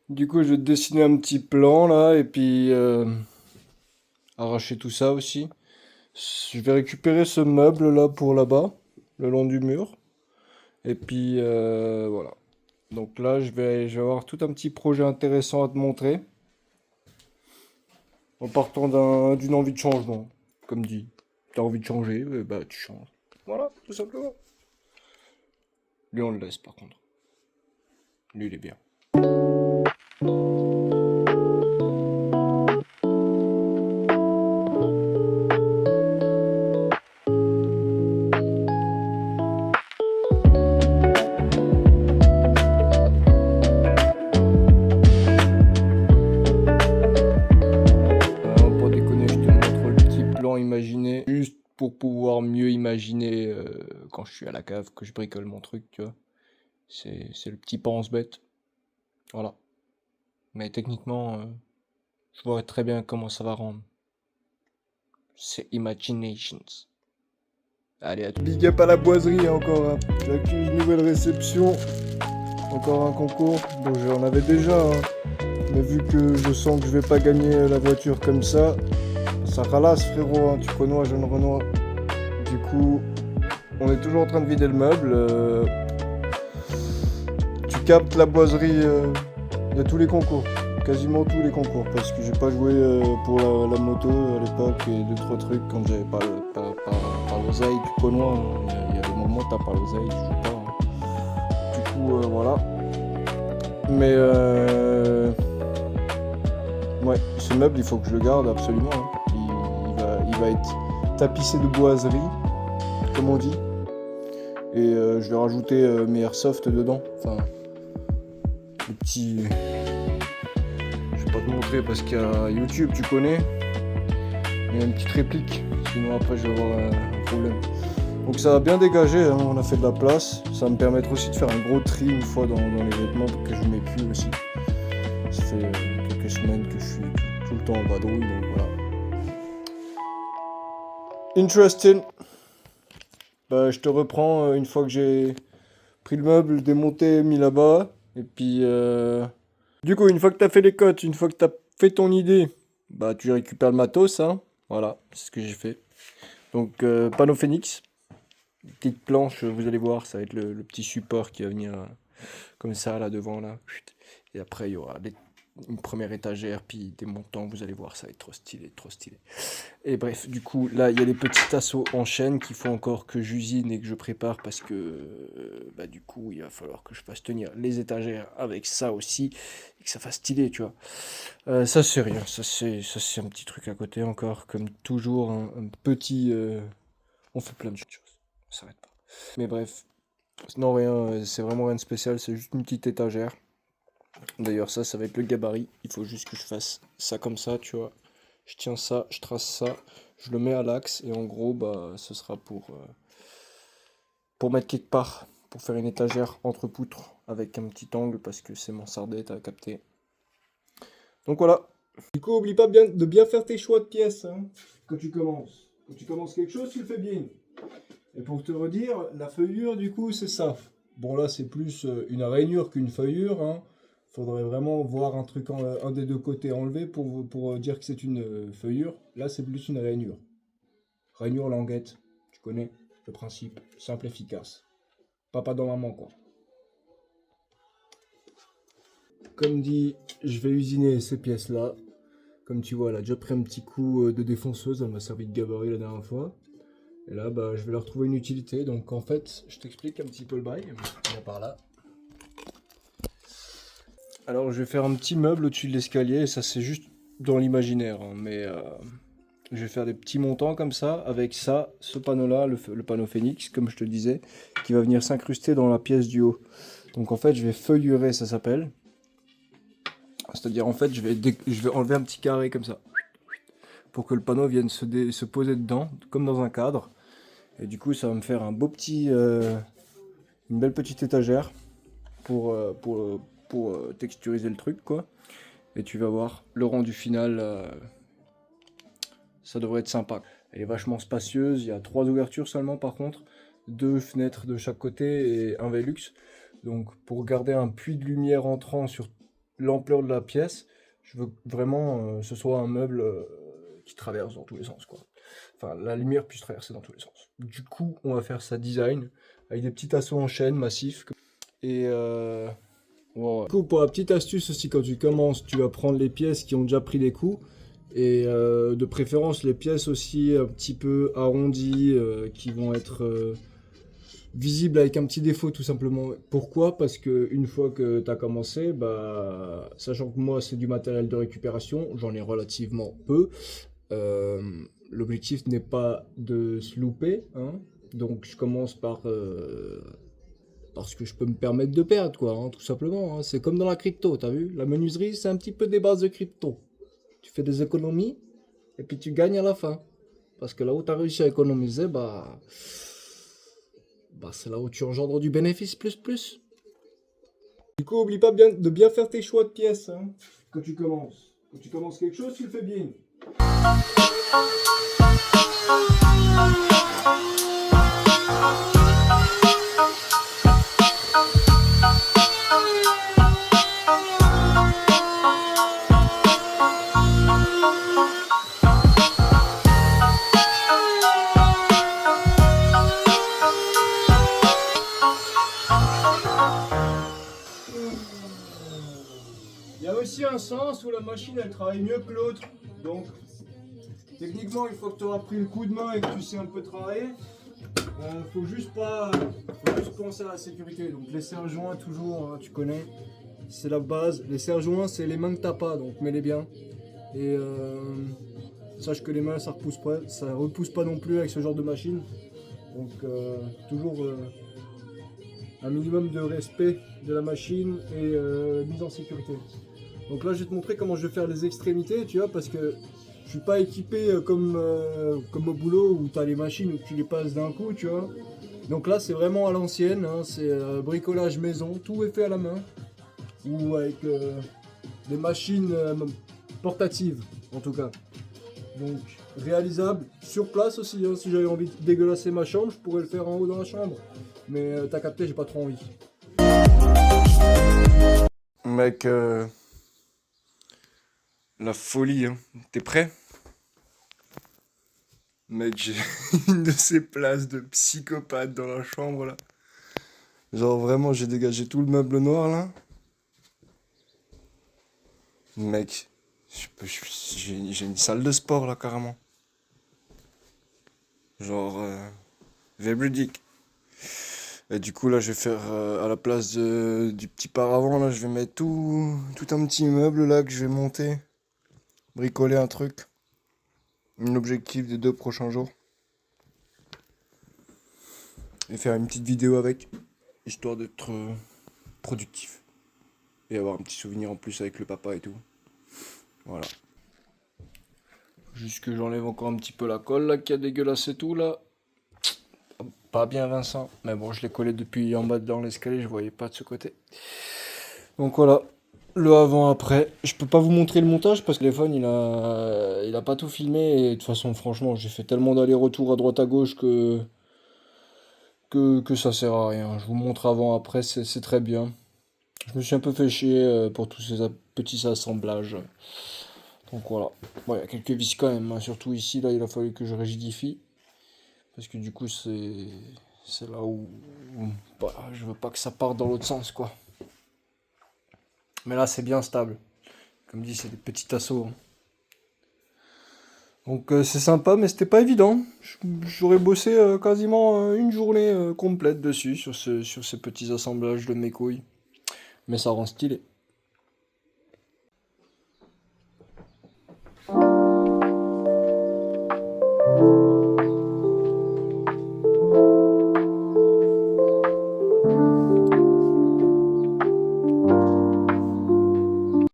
Du coup, je vais te dessiner un petit plan là et puis arracher tout ça aussi. Je vais récupérer ce meuble là pour là-bas, le long du mur. Et puis voilà. Donc là, je vais avoir tout un petit projet intéressant à te montrer. En partant d'une envie de changement. Comme dit, t'as envie de changer, bah tu changes. Voilà, tout simplement. Lui, on le laisse par contre. Lui, il est bien. Pour déconner, je te montre le petit plan imaginé. Juste pour pouvoir mieux imaginer quand je suis à la cave, que je bricole mon truc, tu vois. C'est le petit pense-bête. Voilà. Mais techniquement, je vois très bien comment ça va rendre. C'est Imaginations. Allez, à tout. Big up à la boiserie encore. Hein. J'accuse une nouvelle réception. Encore un concours. Bon, j'en avais déjà. Hein. Mais vu que je sens que je vais pas gagner la voiture comme ça ralasse frérot. Hein. Tu connais, jeune Renoir. Du coup, on est toujours en train de vider le meuble. Tu captes la boiserie. Il y a tous les concours. Quasiment tous les concours. Parce que j'ai pas joué pour la moto à l'époque et deux trois trucs quand j'avais pas l'oseille. Tu connais, hein. Il y a des moments où t'as pas l'oseille, tu joues pas. Hein. Du coup, voilà. Mais ouais, ce meuble, il faut que je le garde absolument. Hein. Il va être tapissé de boiserie, comme on dit. Et je vais rajouter mes airsoft dedans. Enfin, les petits. Je vais pas te montrer parce qu'il y a YouTube, tu connais. Mais il y a une petite réplique. Sinon, après, je vais avoir un problème. Donc, ça va bien dégager. Hein. On a fait de la place. Ça va me permettre aussi de faire un gros tri une fois dans les vêtements pour que je ne mets plus aussi. Ça fait quelques semaines que je suis tout le temps en vadrouille. Donc, voilà. Interesting. Bah, je te reprends une fois que j'ai pris le meuble, démonté, mis là-bas. Et puis, du coup, une fois que tu as fait les cotes, une fois que tu as fait ton idée, bah, tu récupères le matos. Hein. Voilà, c'est ce que j'ai fait. Donc, panneau Phoenix. Petite planche, vous allez voir, ça va être le petit support qui va venir comme ça, là devant, là. Et après, il y aura une première étagère, puis des montants, vous allez voir, ça va être trop stylé, trop stylé. Et bref, du coup, là, il y a des petits tasseaux en chaîne qu'il faut encore que j'usine et que je prépare parce que, bah, du coup, il va falloir que je fasse tenir les étagères avec ça aussi et que ça fasse stylé, tu vois. Ça, c'est rien, ça, c'est un petit truc à côté encore, comme toujours, un petit. On fait plein de choses, on s'arrête pas. Mais bref, non, rien, c'est vraiment rien de spécial, c'est juste une petite étagère. D'ailleurs, ça va être le gabarit. Il faut juste que je fasse ça comme ça, tu vois. Je tiens ça, je trace ça, je le mets à l'axe et en gros, bah, ce sera pour mettre quelque part, pour faire une étagère entre poutres avec un petit angle parce que c'est mansardé, t'as capté. Donc voilà. Du coup, oublie pas de bien faire tes choix de pièces hein, quand tu commences. Quand tu commences quelque chose, tu le fais bien. Et pour te redire, la feuillure, du coup, c'est ça. Bon, là, c'est plus une rainure qu'une feuillure. Hein. Faudrait vraiment voir un truc, un des deux côtés enlevé pour dire que c'est une feuillure. Là, c'est plus une rainure. Rainure, languette. Tu connais le principe. Simple, efficace. Papa dans maman, quoi. Comme dit, je vais usiner ces pièces-là. Comme tu vois, elle a déjà pris un petit coup de défonceuse. Elle m'a servi de gabarit la dernière fois. Et là, bah, je vais leur trouver une utilité. Donc, en fait, je t'explique un petit peu le bail. Viens par là. Alors, je vais faire un petit meuble au-dessus de l'escalier. Et ça, c'est juste dans l'imaginaire. Hein, mais je vais faire des petits montants comme ça. Avec ça, ce panneau-là, le panneau Phoenix, comme je te disais, qui va venir s'incruster dans la pièce du haut. Donc, en fait, je vais feuillurer, ça s'appelle. C'est-à-dire, en fait, je vais enlever un petit carré comme ça. Pour que le panneau vienne se poser dedans, comme dans un cadre. Et du coup, ça va me faire un beau petit, une belle petite étagère pour texturiser le truc, quoi. Et tu vas voir, le rendu final, ça devrait être sympa. Elle est vachement spacieuse, il y a 3 ouvertures seulement par contre, 2 fenêtres de chaque côté et un Velux. Donc pour garder un puits de lumière entrant sur l'ampleur de la pièce, je veux vraiment ce soit un meuble qui traverse dans tous les sens, quoi. Enfin, la lumière puisse traverser dans tous les sens. Du coup, on va faire ça design, avec des petits tasseaux en chaîne massifs. Et ouais. Du coup, pour la petite astuce aussi, quand tu commences, tu vas prendre les pièces qui ont déjà pris des coups. Et de préférence, les pièces aussi un petit peu arrondies, qui vont être visibles avec un petit défaut tout simplement. Pourquoi? Parce que une fois que tu as commencé, bah, sachant que moi c'est du matériel de récupération, j'en ai relativement peu. Euh, L'objectif n'est pas de se louper, hein. Donc je commence par parce que je peux me permettre de perdre, quoi, hein, tout simplement, hein. C'est comme dans la crypto, t'as vu? La menuiserie, c'est un petit peu des bases de crypto. Tu fais des économies et puis tu gagnes à la fin. Parce que là où tu as réussi à économiser, bah c'est là où tu engendres du bénéfice plus plus. Du coup, oublie pas de bien faire tes choix de pièces, hein, quand tu commences. Quand tu commences quelque chose, tu le fais bien. Il y a aussi un sens où la machine elle travaille mieux que l'autre. Donc, techniquement, une fois que tu auras pris le coup de main et que tu sais un peu travailler, faut juste penser à la sécurité. Donc, les serre-joints, toujours, tu connais, c'est la base. Les serre-joints, c'est les mains que t'as pas, donc mets-les bien. Et sache que les mains, ça repousse pas non plus avec ce genre de machine. Donc, toujours un minimum de respect de la machine et mise en sécurité. Donc là je vais te montrer comment je vais faire les extrémités, tu vois, parce que je suis pas équipé comme au boulot où tu as les machines où tu les passes d'un coup, tu vois. Donc là c'est vraiment à l'ancienne, hein, c'est bricolage maison, tout est fait à la main ou avec des machines portatives en tout cas. Donc réalisable sur place aussi, hein, si j'avais envie de dégueulasser ma chambre, je pourrais le faire en haut dans la chambre. Mais t'as capté, j'ai pas trop envie. Mec, la folie, hein. T'es prêt? Mec, j'ai une de ces places de psychopathe dans la chambre là. Genre vraiment, j'ai dégagé tout le meuble noir là. Mec, j'ai une salle de sport là carrément. Genre, véridique. Et du coup là, je vais faire à la place du petit paravent là, je vais mettre tout un petit meuble là que je vais monter. Bricoler un truc. Un objectif des 2 prochains jours. Et faire une petite vidéo avec, histoire d'être productif. Et avoir un petit souvenir en plus avec le papa et tout. Voilà. Juste que j'enlève encore un petit peu la colle là qui a dégueulassé tout là. Pas bien Vincent, mais bon je l'ai collé depuis en bas dans l'escalier, je voyais pas de ce côté. Donc voilà, le avant après. Je peux pas vous montrer le montage parce que le téléphone il a pas tout filmé et de toute façon franchement j'ai fait tellement d'allers-retours à droite à gauche que ça sert à rien. Je vous montre avant après, c'est très bien. Je me suis un peu fait chier pour tous ces petits assemblages. Donc voilà. Bon, il y a quelques vis quand même, hein. Surtout ici, là, il a fallu que je rigidifie. Parce que du coup, c'est là où bah, je veux pas que ça parte dans l'autre sens, quoi. Mais là, c'est bien stable. Comme dit, c'est des petits assauts, hein. Donc c'est sympa, mais c'était pas évident. J'aurais bossé quasiment une journée complète dessus, sur ces petits assemblages de mes couilles. Mais ça rend stylé.